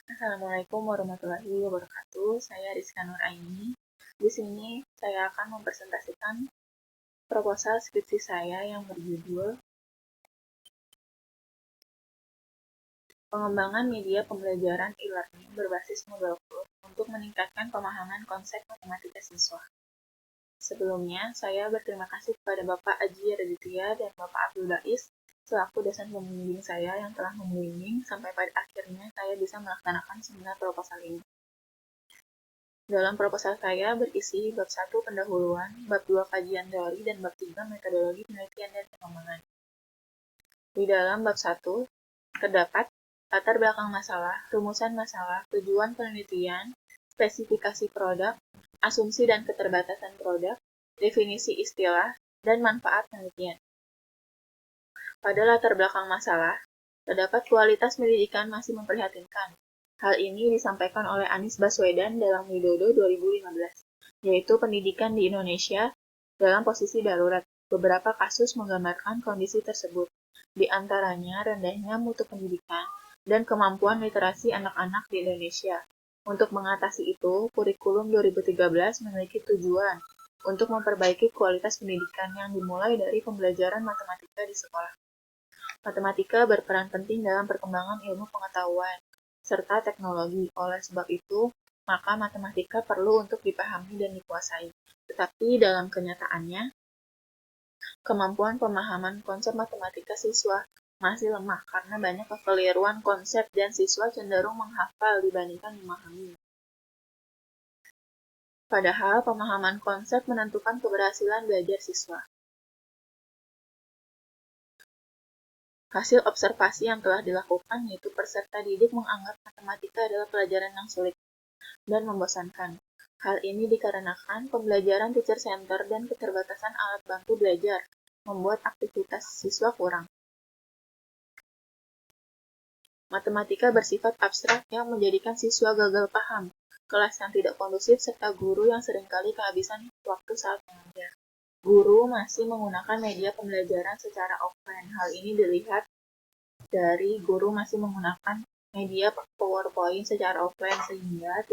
Assalamualaikum warahmatullahi wabarakatuh. Saya Rizka Nur Aini. Di sini saya akan mempresentasikan proposal skripsi saya yang berjudul Pengembangan Media Pembelajaran e-learning berbasis Moodle Code untuk meningkatkan pemahaman konsep matematika siswa. Sebelumnya, saya berterima kasih kepada Bapak Aji Raditya dan Bapak Abdul Bais selaku dosen pembimbing saya yang telah membimbing sampai pada akhirnya saya bisa melaksanakan seminar proposal ini. Dalam proposal saya berisi bab 1 pendahuluan, bab 2 kajian teori, dan bab 3 metodologi penelitian dan pengembangan. Di dalam bab 1, terdapat latar belakang masalah, rumusan masalah, tujuan penelitian, spesifikasi produk, asumsi dan keterbatasan produk, definisi istilah, dan manfaat penelitian. Pada latar belakang masalah, terdapat kualitas pendidikan masih memprihatinkan. Hal ini disampaikan oleh Anies Baswedan dalam Widodo 2015, yaitu pendidikan di Indonesia dalam posisi darurat. Beberapa kasus menggambarkan kondisi tersebut, di antaranya rendahnya mutu pendidikan dan kemampuan literasi anak-anak di Indonesia. Untuk mengatasi itu, kurikulum 2013 memiliki tujuan untuk memperbaiki kualitas pendidikan yang dimulai dari pembelajaran matematika di sekolah. Matematika berperan penting dalam perkembangan ilmu pengetahuan serta teknologi. Oleh sebab itu, maka matematika perlu untuk dipahami dan dikuasai. Tetapi dalam kenyataannya, kemampuan pemahaman konsep matematika siswa masih lemah karena banyak kekeliruan konsep dan siswa cenderung menghafal dibandingkan memahami. Padahal pemahaman konsep menentukan keberhasilan belajar siswa. Hasil observasi yang telah dilakukan yaitu peserta didik menganggap matematika adalah pelajaran yang sulit dan membosankan. Hal ini dikarenakan pembelajaran teacher center dan keterbatasan alat bantu belajar membuat aktivitas siswa kurang. Matematika bersifat abstrak yang menjadikan siswa gagal paham, kelas yang tidak kondusif, serta guru yang seringkali kehabisan waktu saat mengajar. Guru masih menggunakan media pembelajaran secara offline. Hal ini dilihat dari guru masih menggunakan media PowerPoint secara offline sehingga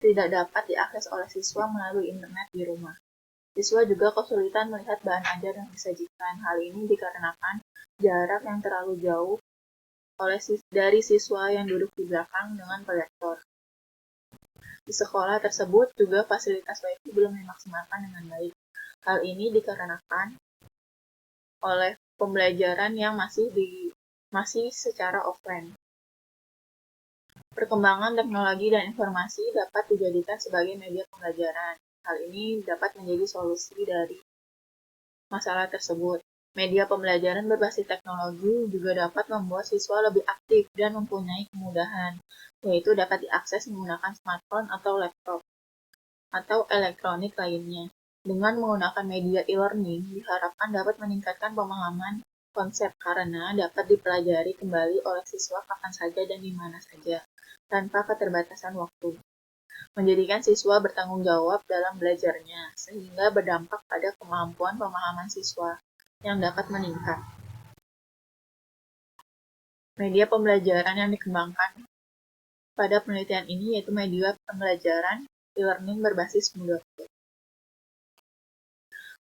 tidak dapat diakses oleh siswa melalui internet di rumah. Siswa juga kesulitan melihat bahan ajar yang disajikan. Hal ini dikarenakan jarak yang terlalu jauh dari siswa yang duduk di belakang dengan proyektor. Di sekolah tersebut juga fasilitas WiFi belum dimaksimalkan dengan baik. Hal ini dikarenakan oleh pembelajaran yang masih secara offline. Perkembangan teknologi dan informasi dapat dijadikan sebagai media pembelajaran. Hal ini dapat menjadi solusi dari masalah tersebut. Media pembelajaran berbasis teknologi juga dapat membuat siswa lebih aktif dan mempunyai kemudahan, yaitu dapat diakses menggunakan smartphone atau laptop, atau elektronik lainnya. Dengan menggunakan media e-learning, diharapkan dapat meningkatkan pemahaman konsep karena dapat dipelajari kembali oleh siswa kapan saja dan di mana saja, tanpa keterbatasan waktu. Menjadikan siswa bertanggung jawab dalam belajarnya, sehingga berdampak pada kemampuan pemahaman siswa yang dapat meningkat. Media pembelajaran yang dikembangkan pada penelitian ini yaitu media pembelajaran e-learning berbasis Moodle.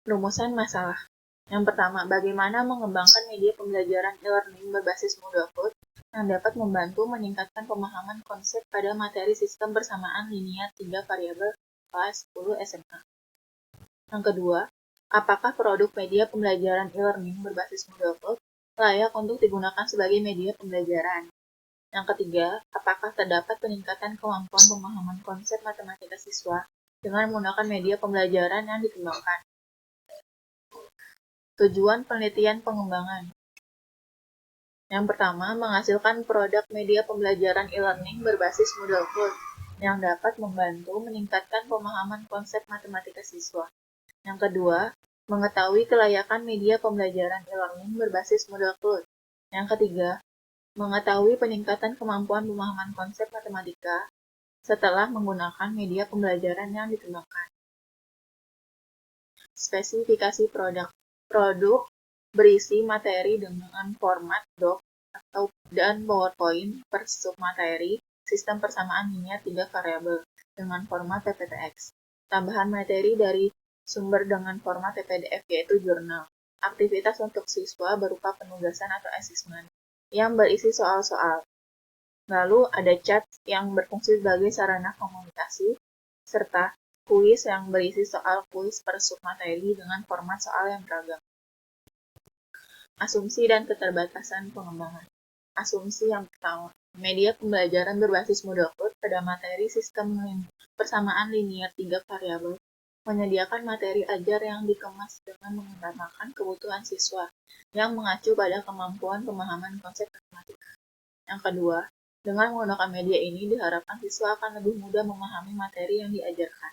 Rumusan masalah. Yang pertama, bagaimana mengembangkan media pembelajaran e-learning berbasis Moodle Code yang dapat membantu meningkatkan pemahaman konsep pada materi sistem bersamaan linear 3 variabel kelas 10 SMA. Yang kedua, apakah produk media pembelajaran e-learning berbasis Moodle Code layak untuk digunakan sebagai media pembelajaran? Yang ketiga, apakah terdapat peningkatan kemampuan pemahaman konsep matematika siswa dengan menggunakan media pembelajaran yang dikembangkan? Tujuan penelitian pengembangan. Yang pertama, menghasilkan produk media pembelajaran e-learning berbasis Moodle Code yang dapat membantu meningkatkan pemahaman konsep matematika siswa. Yang kedua, mengetahui kelayakan media pembelajaran e-learning berbasis Moodle Code. Yang ketiga, mengetahui peningkatan kemampuan pemahaman konsep matematika setelah menggunakan media pembelajaran yang dikembangkan. Spesifikasi produk. Produk berisi materi dengan format doc dan PowerPoint per submateri sistem persamaan linear 3 variabel dengan format PPTX. Tambahan materi dari sumber dengan format PDF yaitu jurnal. Aktivitas untuk siswa berupa penugasan atau assessment yang berisi soal-soal. Lalu ada chat yang berfungsi sebagai sarana komunikasi, serta kuis yang berisi soal kuis per submateri dengan format soal yang beragam. Asumsi dan keterbatasan pengembangan. Asumsi yang pertama, media pembelajaran berbasis model code pada materi sistem persamaan linear 3 variabel menyediakan materi ajar yang dikemas dengan mengutamakan kebutuhan siswa yang mengacu pada kemampuan pemahaman konsep matematika. Yang kedua, dengan menggunakan media ini diharapkan siswa akan lebih mudah memahami materi yang diajarkan.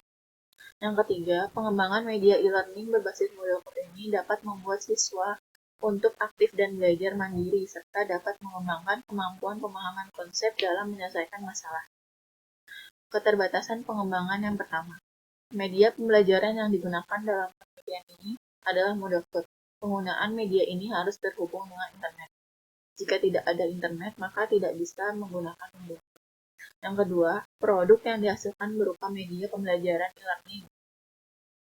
Yang ketiga, pengembangan media e-learning berbasis model code ini dapat membuat siswa untuk aktif dan belajar mandiri, serta dapat mengembangkan kemampuan pemahaman konsep dalam menyelesaikan masalah. Keterbatasan pengembangan yang pertama. Media pembelajaran yang digunakan dalam penelitian ini adalah model code. Penggunaan media ini harus terhubung dengan internet. Jika tidak ada internet, maka tidak bisa menggunakan model code. Yang kedua, produk yang dihasilkan berupa media pembelajaran e-learning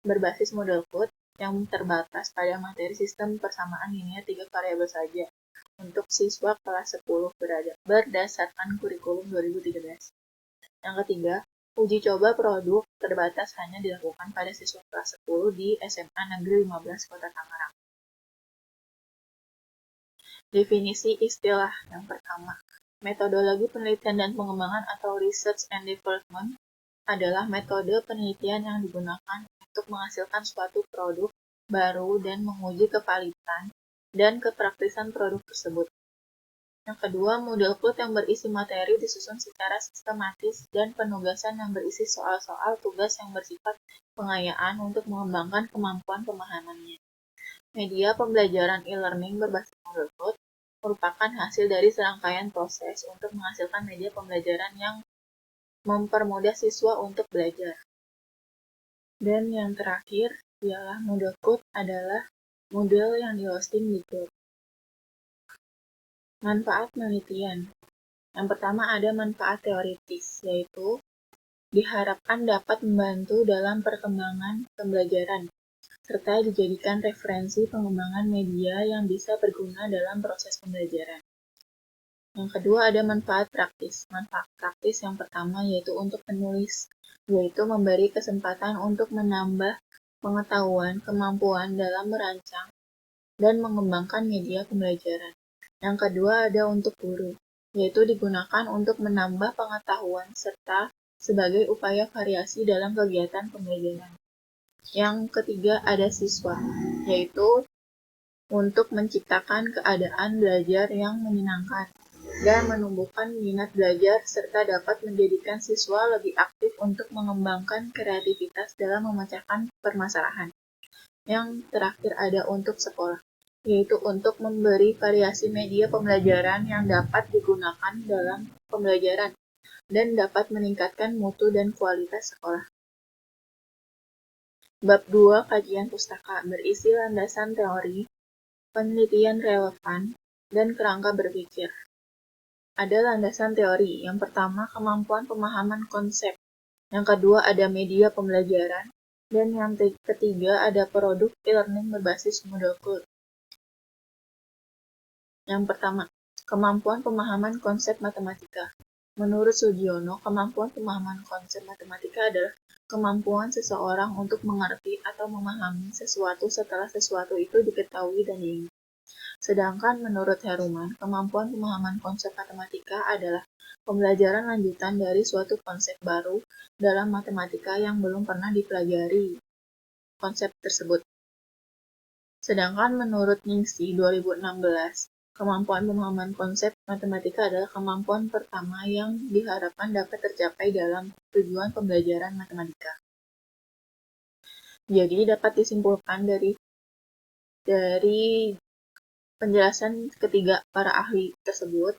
berbasis model code yang terbatas pada materi sistem persamaan linear 3 variabel saja untuk siswa kelas 10 berdasarkan kurikulum 2013. Yang ketiga, uji coba produk terbatas hanya dilakukan pada siswa kelas 10 di SMA Negeri 15 Kota Tangerang. Definisi istilah yang pertama, metodologi penelitian dan pengembangan atau research and development adalah metode penelitian yang digunakan untuk menghasilkan suatu produk baru dan menguji kevaliditan dan kepraktisan produk tersebut. Yang kedua, model code yang berisi materi disusun secara sistematis dan penugasan yang berisi soal-soal tugas yang bersifat pengayaan untuk mengembangkan kemampuan pemahamannya. Media pembelajaran e-learning berbasis model code merupakan hasil dari serangkaian proses untuk menghasilkan media pembelajaran yang mempermudah siswa untuk belajar. Dan yang terakhir ialah model code adalah model yang dihosting di cloud. Manfaat penelitian. Yang pertama ada manfaat teoritis, yaitu diharapkan dapat membantu dalam perkembangan pembelajaran, serta dijadikan referensi pengembangan media yang bisa berguna dalam proses pembelajaran. Yang kedua ada manfaat praktis. Manfaat praktis yang pertama yaitu untuk penulis, yaitu memberi kesempatan untuk menambah pengetahuan, kemampuan dalam merancang dan mengembangkan media pembelajaran. Yang kedua ada untuk guru, yaitu digunakan untuk menambah pengetahuan serta sebagai upaya variasi dalam kegiatan pembelajaran. Yang ketiga ada siswa, yaitu untuk menciptakan keadaan belajar yang menyenangkan dan menumbuhkan minat belajar serta dapat menjadikan siswa lebih aktif untuk mengembangkan kreativitas dalam memecahkan permasalahan. Yang terakhir ada untuk sekolah, yaitu untuk memberi variasi media pembelajaran yang dapat digunakan dalam pembelajaran dan dapat meningkatkan mutu dan kualitas sekolah. Bab 2 Kajian Pustaka berisi landasan teori, penelitian relevan, dan kerangka berpikir. Ada landasan teori. Yang pertama, kemampuan pemahaman konsep. Yang kedua, ada media pembelajaran. Dan yang ketiga, ada produk e-learning berbasis model code. Yang pertama, kemampuan pemahaman konsep matematika. Menurut Sugiono, kemampuan pemahaman konsep matematika adalah kemampuan seseorang untuk mengerti atau memahami sesuatu setelah sesuatu itu diketahui dan diingat. Sedangkan menurut Heruman, kemampuan pemahaman konsep matematika adalah pembelajaran lanjutan dari suatu konsep baru dalam matematika yang belum pernah dipelajari konsep tersebut. Sedangkan menurut Ningsi 2016, kemampuan pemahaman konsep matematika adalah kemampuan pertama yang diharapkan dapat tercapai dalam tujuan pembelajaran matematika. Jadi dapat disimpulkan dari penjelasan ketiga para ahli tersebut,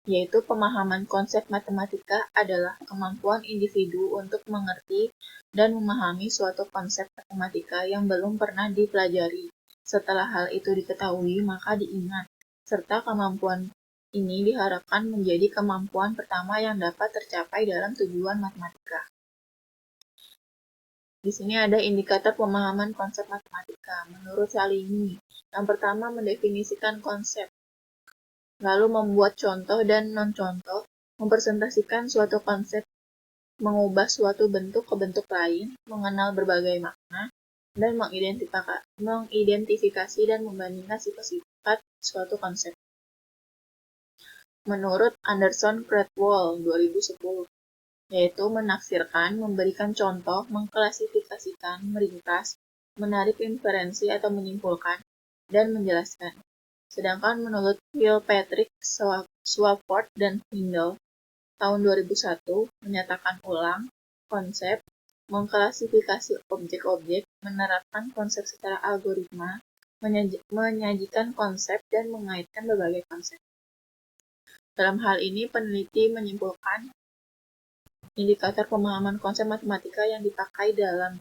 yaitu pemahaman konsep matematika adalah kemampuan individu untuk mengerti dan memahami suatu konsep matematika yang belum pernah dipelajari. Setelah hal itu diketahui, maka diingat, serta kemampuan ini diharapkan menjadi kemampuan pertama yang dapat tercapai dalam tujuan matematika. Di sini ada indikator pemahaman konsep matematika. Menurut Salini, yang pertama mendefinisikan konsep, lalu membuat contoh dan non-contoh, mempresentasikan suatu konsep, mengubah suatu bentuk ke bentuk lain, mengenal berbagai makna, dan mengidentifikasi dan membandingkan sifat-sifat suatu konsep. Menurut Anderson Cradwell 2010, yaitu menafsirkan, memberikan contoh, mengklasifikasikan, meringkas, menarik inferensi atau menyimpulkan, dan menjelaskan. Sedangkan menurut Kilpatrick, Swafford, dan Hindle, tahun 2001, menyatakan ulang, konsep, mengklasifikasi objek-objek, menerapkan konsep secara algoritma, menyajikan konsep, dan mengaitkan berbagai konsep. Dalam hal ini, peneliti menyimpulkan indikator pemahaman konsep matematika yang dipakai dalam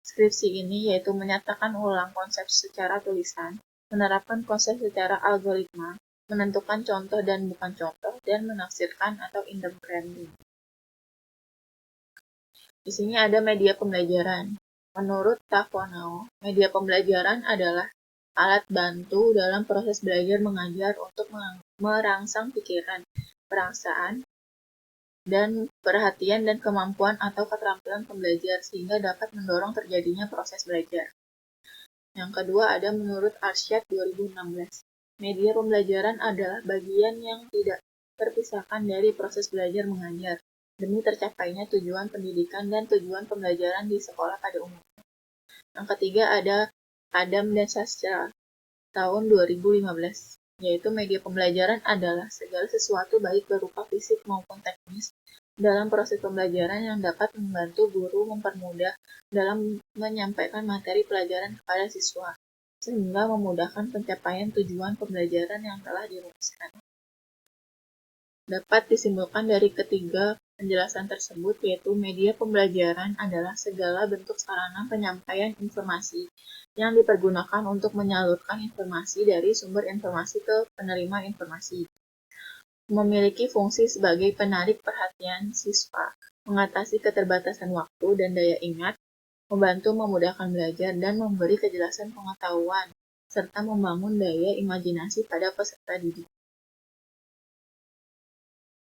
skripsi ini yaitu menyatakan ulang konsep secara tulisan, menerapkan konsep secara algoritma, menentukan contoh dan bukan contoh, dan menafsirkan atau interpreting. Di sini ada media pembelajaran. Menurut Tafonao, media pembelajaran adalah alat bantu dalam proses belajar mengajar untuk merangsang pikiran, perasaan, dan perhatian dan kemampuan atau keterampilan pembelajar sehingga dapat mendorong terjadinya proses belajar. Yang kedua ada menurut Arsyad 2016. Media pembelajaran adalah bagian yang tidak terpisahkan dari proses belajar mengajar demi tercapainya tujuan pendidikan dan tujuan pembelajaran di sekolah pada umumnya. Yang ketiga ada Adam dan Sastra tahun 2015, yaitu media pembelajaran adalah segala sesuatu baik berupa fisik maupun teknis dalam proses pembelajaran yang dapat membantu guru mempermudah dalam menyampaikan materi pelajaran kepada siswa, sehingga memudahkan pencapaian tujuan pembelajaran yang telah dirumuskan. Dapat disimpulkan dari ketiga penjelasan tersebut, yaitu media pembelajaran adalah segala bentuk sarana penyampaian informasi yang dipergunakan untuk menyalurkan informasi dari sumber informasi ke penerima informasi. Memiliki fungsi sebagai penarik perhatian siswa, mengatasi keterbatasan waktu dan daya ingat, membantu memudahkan belajar dan memberi kejelasan pengetahuan, serta membangun daya imajinasi pada peserta didik.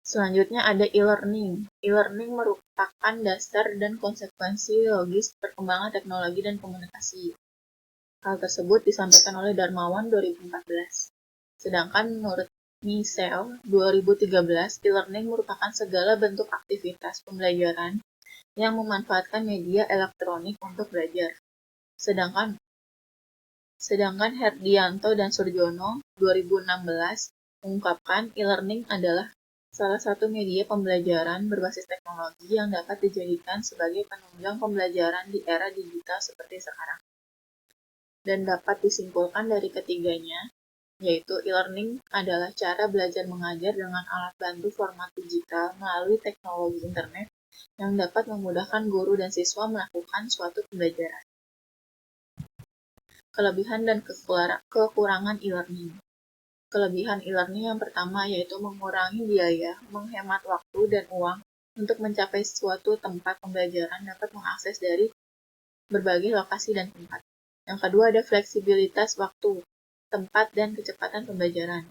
Selanjutnya ada e-learning. E-learning merupakan dasar dan konsekuensi logis perkembangan teknologi dan komunikasi. Hal tersebut disampaikan oleh Darmawan 2014. Sedangkan menurut Michel 2013, e-learning merupakan segala bentuk aktivitas pembelajaran yang memanfaatkan media elektronik untuk belajar. Sedangkan Herdianto dan Surjono 2016 mengungkapkan e-learning adalah salah satu media pembelajaran berbasis teknologi yang dapat dijadikan sebagai penunjang pembelajaran di era digital seperti sekarang. Dan dapat disimpulkan dari ketiganya, yaitu e-learning adalah cara belajar mengajar dengan alat bantu format digital melalui teknologi internet yang dapat memudahkan guru dan siswa melakukan suatu pembelajaran. Kelebihan dan kekurangan e-learning. Kelebihan e-learning yang pertama yaitu mengurangi biaya, menghemat waktu dan uang untuk mencapai suatu tempat pembelajaran dapat mengakses dari berbagai lokasi dan tempat. Yang kedua ada fleksibilitas waktu, tempat, dan kecepatan pembelajaran.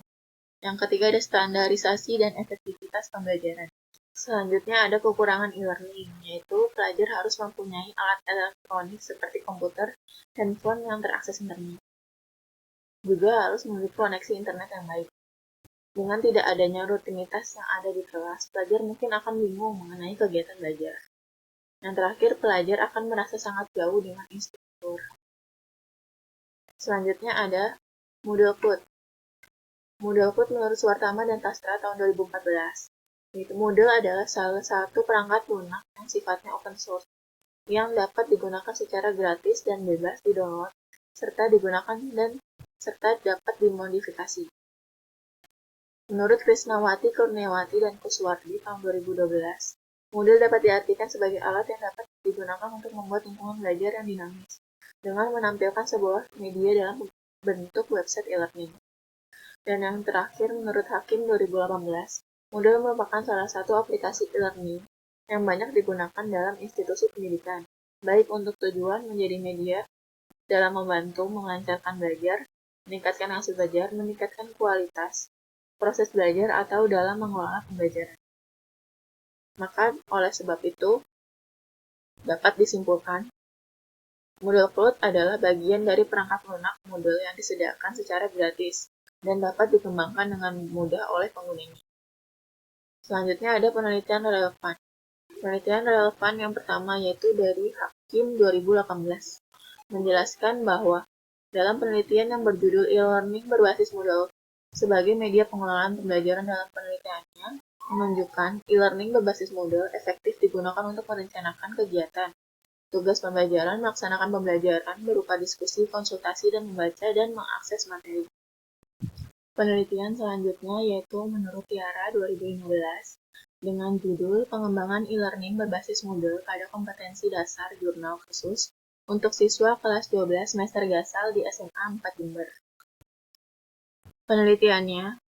Yang ketiga ada standarisasi dan efektivitas pembelajaran. Selanjutnya ada kekurangan e-learning, yaitu pelajar harus mempunyai alat elektronik seperti komputer, handphone yang terakses internet. Juga harus memiliki koneksi internet yang baik. Dengan tidak adanya rutinitas yang ada di kelas, pelajar mungkin akan bingung mengenai kegiatan belajar. Yang terakhir, pelajar akan merasa sangat jauh dengan instruktur. Selanjutnya ada Moodle. Moodle menurut Suwartama dan Tastra tahun 2014. Yaitu Moodle adalah salah satu perangkat lunak yang sifatnya open source, yang dapat digunakan secara gratis dan bebas di-download, serta dapat dimodifikasi. Menurut Krisnawati, Kurniawati, dan Kuswardi tahun 2012, Moodle dapat diartikan sebagai alat yang dapat digunakan untuk membuat lingkungan belajar yang dinamis, dengan menampilkan sebuah media dalam bentuk website e-learning. Dan yang terakhir, menurut Hakim 2018, Moodle merupakan salah satu aplikasi e-learning yang banyak digunakan dalam institusi pendidikan, baik untuk tujuan menjadi media dalam membantu melancarkan belajar, meningkatkan hasil belajar, meningkatkan kualitas proses belajar, atau dalam mengelola pembelajaran. Maka, oleh sebab itu, dapat disimpulkan, Moodle Cloud adalah bagian dari perangkat lunak Moodle yang disediakan secara gratis dan dapat dikembangkan dengan mudah oleh penggunanya. Selanjutnya ada penelitian relevan. Penelitian relevan yang pertama yaitu dari Hakim 2018, menjelaskan bahwa dalam penelitian yang berjudul e-learning berbasis Moodle sebagai media pengelolaan pembelajaran, dalam penelitiannya menunjukkan e-learning berbasis Moodle efektif digunakan untuk merencanakan kegiatan, tugas pembelajaran, melaksanakan pembelajaran berupa diskusi, konsultasi, dan membaca dan mengakses materi. Penelitian selanjutnya yaitu menurut Tiara 2015 dengan judul Pengembangan e-learning berbasis Moodle pada kompetensi dasar jurnal khusus untuk siswa kelas 12 semester Gasal di SMA 4 Jember. Penelitiannya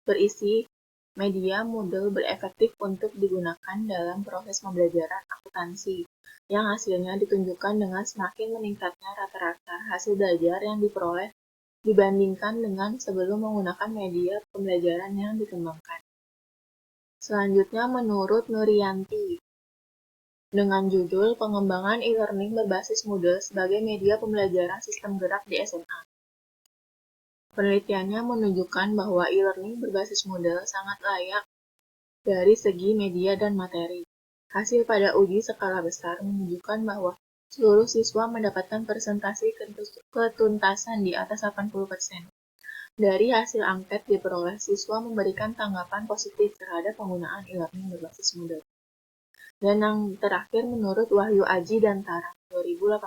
berisi media Moodle berefektif untuk digunakan dalam proses pembelajaran akuntansi, yang hasilnya ditunjukkan dengan semakin meningkatnya rata-rata hasil belajar yang diperoleh dibandingkan dengan sebelum menggunakan media pembelajaran yang dikembangkan. Selanjutnya menurut Nurianti, dengan judul Pengembangan e-learning berbasis Moodle sebagai media pembelajaran sistem gerak di SMA. Penelitiannya menunjukkan bahwa e-learning berbasis Moodle sangat layak dari segi media dan materi. Hasil pada uji skala besar menunjukkan bahwa seluruh siswa mendapatkan presentasi ketuntasan di atas 80%. Dari hasil angket diperoleh, siswa memberikan tanggapan positif terhadap penggunaan e-learning berbasis Moodle. Dan yang terakhir menurut Wahyu Aji dan Tara 2018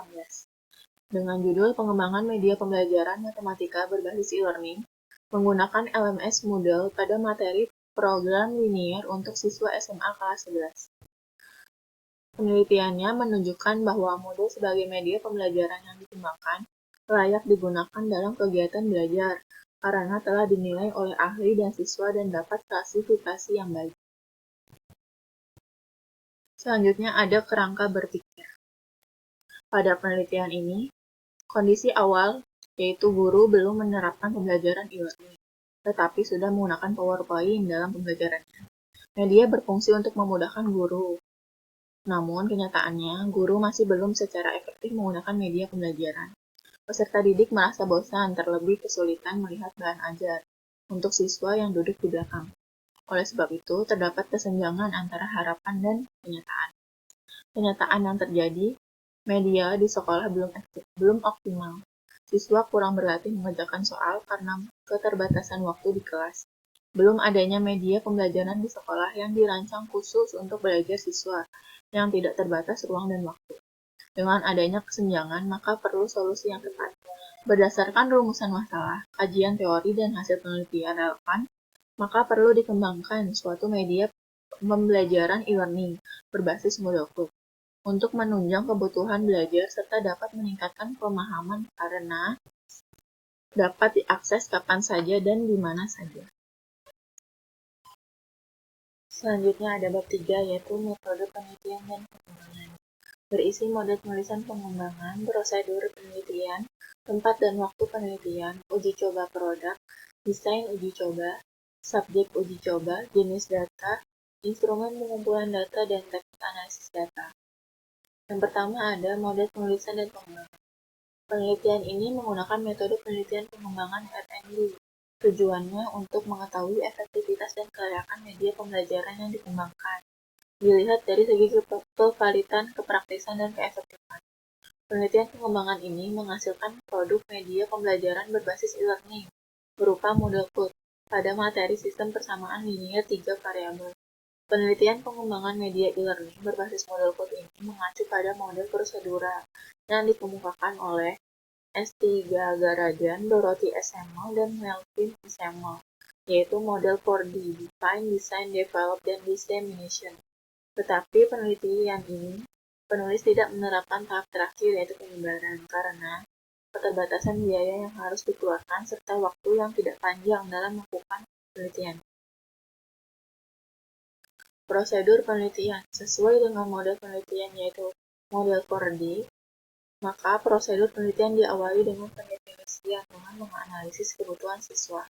dengan judul Pengembangan Media Pembelajaran Matematika Berbasis E-learning menggunakan LMS Moodle pada materi program linier untuk siswa SMA kelas 11. Penelitiannya menunjukkan bahwa Moodle sebagai media pembelajaran yang dikembangkan layak digunakan dalam kegiatan belajar karena telah dinilai oleh ahli dan siswa dan dapat klasifikasi yang baik. Selanjutnya ada kerangka berpikir. Pada penelitian ini, kondisi awal yaitu guru belum menerapkan pembelajaran e-learning, tetapi sudah menggunakan PowerPoint dalam pembelajarannya. Media berfungsi untuk memudahkan guru. Namun, kenyataannya, guru masih belum secara efektif menggunakan media pembelajaran. Peserta didik merasa bosan, terlebih kesulitan melihat bahan ajar untuk siswa yang duduk di belakang. Oleh sebab itu, terdapat kesenjangan antara harapan dan kenyataan. Kenyataan yang terjadi, media di sekolah belum optimal. Siswa kurang berlatih mengerjakan soal karena keterbatasan waktu di kelas. Belum adanya media pembelajaran di sekolah yang dirancang khusus untuk belajar siswa yang tidak terbatas ruang dan waktu. Dengan adanya kesenjangan, maka perlu solusi yang tepat. Berdasarkan rumusan masalah, kajian teori, dan hasil penelitian relevan, maka perlu dikembangkan suatu media pembelajaran e-learning berbasis Moodle Cloud untuk menunjang kebutuhan belajar serta dapat meningkatkan pemahaman karena dapat diakses kapan saja dan di mana saja. Selanjutnya ada bab 3 yaitu metode penelitian dan pengembangan. Berisi model penulisan pengembangan, prosedur penelitian, tempat dan waktu penelitian, uji coba produk, desain uji coba, subjek uji coba, jenis data, instrumen pengumpulan data, dan teknik analisis data. Yang pertama ada model penulisan dan pengembangan. Penelitian ini menggunakan metode penelitian pengembangan R&D. Tujuannya untuk mengetahui efektivitas dan kelayakan media pembelajaran yang dikembangkan. Dilihat dari segi kevalitan, kepraktisan, dan keefektifan. Penelitian pengembangan ini menghasilkan produk media pembelajaran berbasis e-learning berupa Moodle Cloud pada materi sistem persamaan linier 3 variabel. Penelitian pengembangan media e-learning berbasis Moodle Cloud ini mengacu pada model prosedural yang dikemukakan oleh S. Thiagarajan, Dorothy S. Hamill, dan Melvin S. Hamill, yaitu model 4D, Define, Design, Develop, dan Dissemination. Tetapi penelitian ini, penulis tidak menerapkan tahap terakhir yaitu penyebaran, karena keterbatasan biaya yang harus dikeluarkan, serta waktu yang tidak panjang dalam melakukan penelitian. Prosedur penelitian sesuai dengan model penelitian yaitu model 4D, maka prosedur penelitian diawali dengan pendefinisian dengan menganalisis kebutuhan siswa.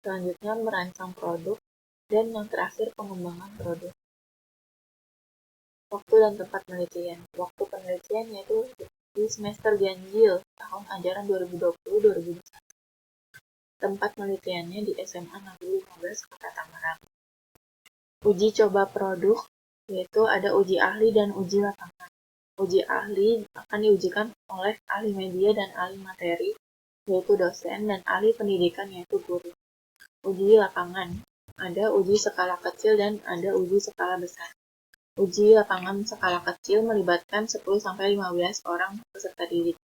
Selanjutnya merancang produk, dan yang terakhir pengembangan produk. Waktu dan tempat penelitian. Waktu penelitian yaitu di semester ganjil tahun ajaran 2020-2021. Tempat penelitiannya di SMA Negeri 15 Kota Tangerang. Uji coba produk yaitu ada uji ahli dan uji lapangan. Uji ahli akan diujikan oleh ahli media dan ahli materi yaitu dosen dan ahli pendidikan yaitu guru. Uji lapangan ada uji skala kecil dan ada uji skala besar. Uji lapangan skala kecil melibatkan 10-15 orang peserta didik.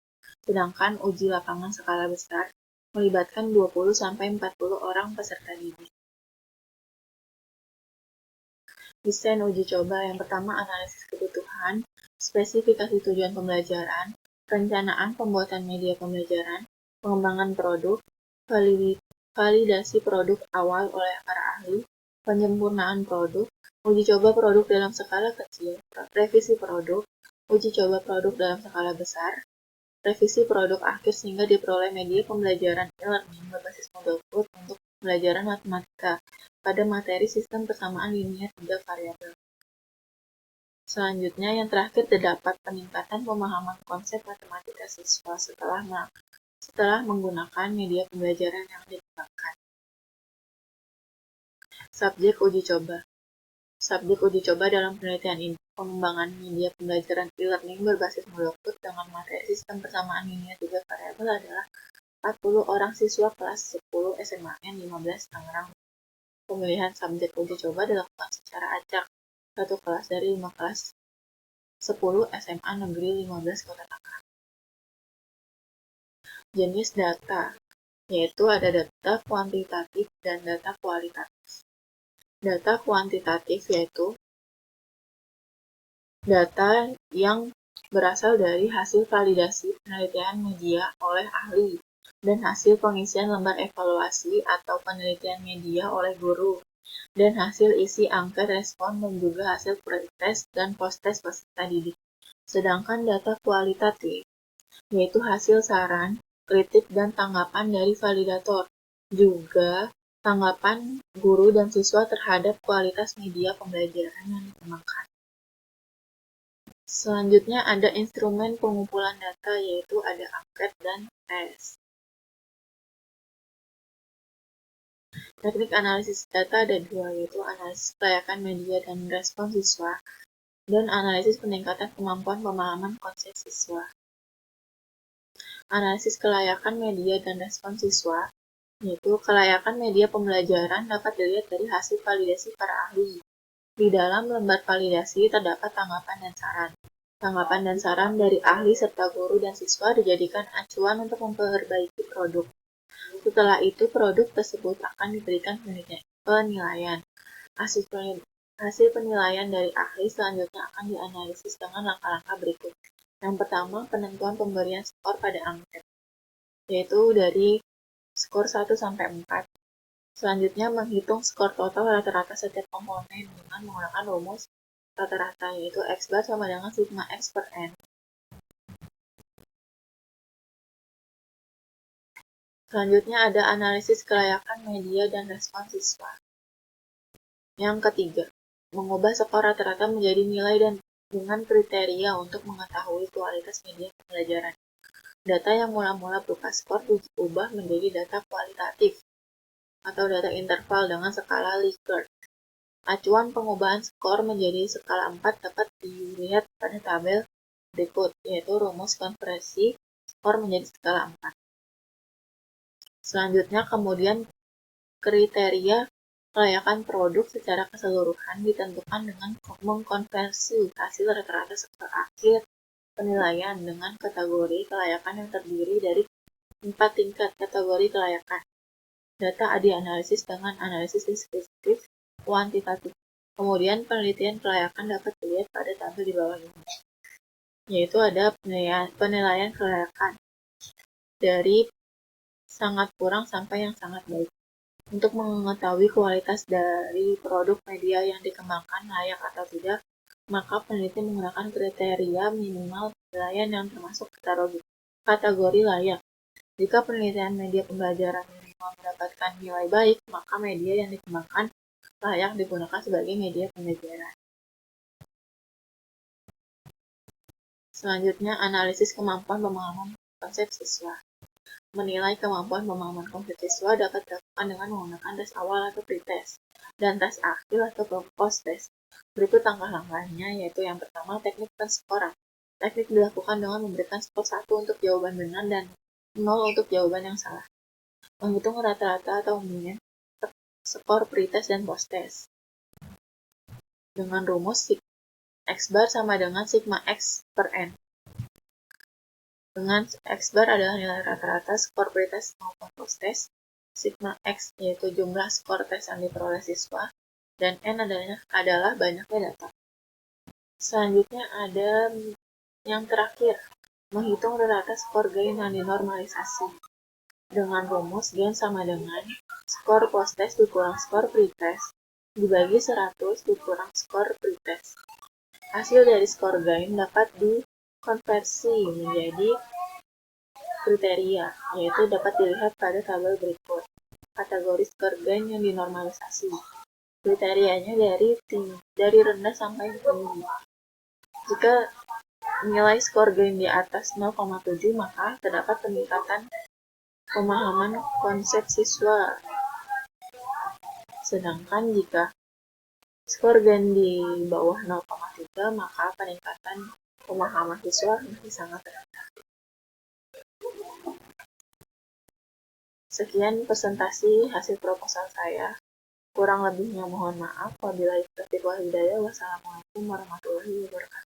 Sedangkan uji lapangan skala besar melibatkan 20-40 orang peserta didik. Desain uji coba yang pertama analisis kebutuhan, spesifikasi tujuan pembelajaran, perencanaan pembuatan media pembelajaran, pengembangan produk, validasi produk awal oleh para ahli, penyempurnaan produk, uji coba produk dalam skala kecil, revisi produk, uji coba produk dalam skala besar, revisi produk akhir sehingga diperoleh media pembelajaran e-learning berbasis model code untuk pembelajaran matematika pada materi sistem persamaan linear 3 variabel. Selanjutnya, yang terakhir terdapat peningkatan pemahaman konsep matematika siswa setelah menggunakan media pembelajaran yang dikembangkan. Subjek uji coba. Subjek uji coba dalam penelitian ini, pengembangan media pembelajaran e-learning berbasis model code dengan materi sistem persamaan linear 3 variabel adalah 40 orang siswa kelas 10 SMAN 15 Tangerang. Pemilihan subjek uji coba dilakukan secara acak, satu kelas dari 5 kelas 10 SMA Negeri 15 Kota Tangerang. Jenis data, yaitu ada data kuantitatif dan data kualitatif. Data kuantitatif yaitu data yang berasal dari hasil validasi penelitian media oleh ahli dan hasil pengisian lembar evaluasi atau penelitian media oleh guru, dan hasil isi angket respon dan juga hasil pretest dan post-test peserta didik. Sedangkan data kualitatif, yaitu hasil saran, kritik, dan tanggapan dari validator, juga tanggapan guru dan siswa terhadap kualitas media pembelajaran yang dikembangkan. Selanjutnya ada instrumen pengumpulan data, yaitu ada angket dan tes. Teknik analisis data ada dua, yaitu analisis kelayakan media dan respon siswa, dan analisis peningkatan kemampuan pemahaman konsep siswa. Analisis kelayakan media dan respon siswa, yaitu kelayakan media pembelajaran dapat dilihat dari hasil validasi para ahli. Di dalam lembar validasi terdapat tanggapan dan saran. Tanggapan dan saran dari ahli serta guru dan siswa dijadikan acuan untuk memperbaiki produk. Setelah itu, produk tersebut akan diberikan penilaian. Hasil penilaian dari ahli selanjutnya akan dianalisis dengan langkah-langkah berikut. Yang pertama, penentuan pemberian skor pada angket, yaitu dari skor 1-4. Selanjutnya, menghitung skor total rata-rata setiap komponen dengan menggunakan rumus rata-rata, yaitu X bar sama dengan sigma X per N. Selanjutnya ada analisis kelayakan media dan respon siswa. Yang ketiga, mengubah skor rata-rata menjadi nilai dan dengan kriteria untuk mengetahui kualitas media pembelajaran. Data yang mula-mula berupa skor diubah menjadi data kualitatif atau data interval dengan skala Likert. Acuan pengubahan skor menjadi skala 4 dapat dilihat pada tabel berikut, yaitu rumus konversi skor menjadi skala 4. Selanjutnya, kemudian kriteria kelayakan produk secara keseluruhan ditentukan dengan mengkonversi hasil rata-rata skor akhir penilaian dengan kategori kelayakan yang terdiri dari 4 tingkat kategori kelayakan. Data dianalisis dengan analisis deskriptif kuantitatif. Kemudian penelitian kelayakan dapat dilihat pada tabel di bawah ini, yaitu ada penilaian kelayakan. dari sangat kurang sampai yang sangat baik. Untuk mengetahui kualitas dari produk media yang dikembangkan layak atau tidak, maka peneliti menggunakan kriteria minimal penilaian yang termasuk kategori layak. Jika penelitian media pembelajaran minimal mendapatkan nilai baik, maka media yang dikembangkan layak digunakan sebagai media pembelajaran. Selanjutnya, analisis kemampuan pemahaman konsep siswa. Menilai kemampuan pemahaman konsep siswa dapat dilakukan dengan menggunakan tes awal atau pretest, dan tes akhir atau post-test. Berikut langkah-langkahnya, yaitu yang pertama, teknik penskoran. Teknik dilakukan dengan memberikan skor 1 untuk jawaban benar dan 0 untuk jawaban yang salah. Menghitung rata-rata atau median skor pretest dan post-test. Dengan rumus X bar sama dengan sigma X per N. Dengan X bar adalah nilai rata-rata skor pretest maupun post-test, sigma X yaitu jumlah skor tes yang diperoleh siswa, dan N adalah banyaknya data. Selanjutnya ada yang terakhir, menghitung rata-rata skor gain yang dinormalisasi. Dengan rumus gain sama dengan skor post-test dikurang skor pretest dibagi 100 dikurang skor pretest. Hasil dari skor gain dapat dikonversi menjadi kriteria, yaitu dapat dilihat pada tabel berikut. Kategori skor gain yang dinormalisasi. Kriterianya dari rendah sampai tinggi. Jika nilai skor gain di atas 0,7, maka terdapat peningkatan pemahaman konsep siswa. Sedangkan jika skor gain di bawah 0,3, maka peningkatan pemahaman siswa masih sangat rendah. Sekian presentasi hasil proposal saya. Kurang lebihnya mohon maaf. Wabillahi taufiq wal hidayah. Wassalamualaikum warahmatullahi wabarakatuh.